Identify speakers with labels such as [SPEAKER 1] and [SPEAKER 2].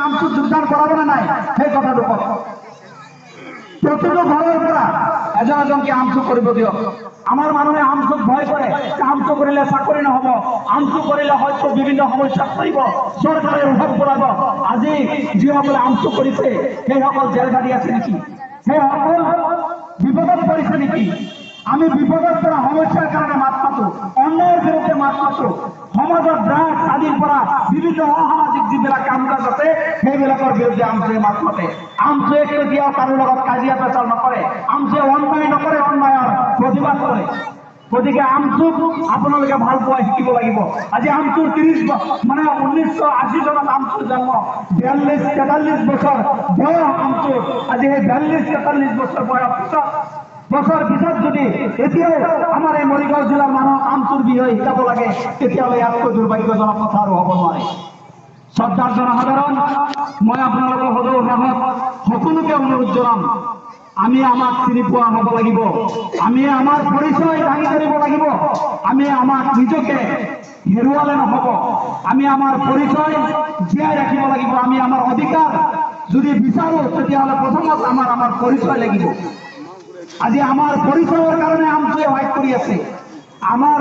[SPEAKER 1] আমচু যোগদান কৰাব না নাই সেই কথাটো কওক প্ৰতিটো ঘৰৰ পৰা এজন এজনকে আমচু কৰিব দিয়ক আমাৰ মানুহে আমচুক ভয় কৰে আমচু কৰিলে চাকৰি নহব আমচু কৰিলে হয়তো বিভিন্ন সমস্যাত পৰিব চৰকাৰে উঠাব পৰাব আজি যিসকলে আমচু কৰিছে সেইসকল জেল খাটি আছে নেকি সেইসকল বিপদত পৰিছে নেকি আমি বিপদৰ পৰা সমস্যাৰ কাৰণে মাত মাতো অন্যায়ৰ বিৰুদ্ধে মাত মাতো সমাজৰ ড্ৰাগছ আদিৰ পৰা বিভিন্ন অসামাজিক যিবিলাক কাম কাজ আছে সেইবিলাকৰ বিৰুদ্ধে আমচুৱে মাত মাতে আমচুৱে কেতিয়াও কাৰো লগত কাজিয়া পেচাল নকৰে আমচুৱে অন্যায় নকৰে অন্যায়ৰ প্ৰতিবাদ কৰে গতিকে আমচুক আপোনালোকে ভাল পোৱা শিকিব লাগিব আজি আমচুৰ 30 মানে 1980 চনত আমচুৰ জন্ম 42-43 বছৰ বয়স আমচুৰ আজি সেই 42-43 বছৰ বছৰ পিছত যদি এতিয়াও আমাৰ এই মৰিগাঁও জিলাৰ মানুহক আমচুৰ বিষয়ে শিকাব লাগে তেতিয়াহ'লে ইয়াতকৈ দুৰ্ভাগ্যজনক কথা আৰু হ'ব নোৱাৰে শ্ৰদ্ধাৰ জনসাধাৰণ মই আপোনালোকৰ সদৌ সভাত সকলোকে অনুৰোধ জনাম আমি আমাক চিনি পোৱা হ'ব লাগিব আমি আমাৰ পৰিচয় দাঙি ধৰিব লাগিব আমি আমাক নিজকে হেৰুৱালে নহ'ব আমি আমাৰ পৰিচয় জীয়াই ৰাখিব লাগিব আমি আমাৰ অধিকাৰ যদি বিচাৰোঁ তেতিয়াহ'লে প্ৰথমত আমাৰ পৰিচয় লাগিব আজি আমাৰ পৰিচয়ৰ কাৰণে আমচুৱে ফাইট কৰি আছে আমাৰ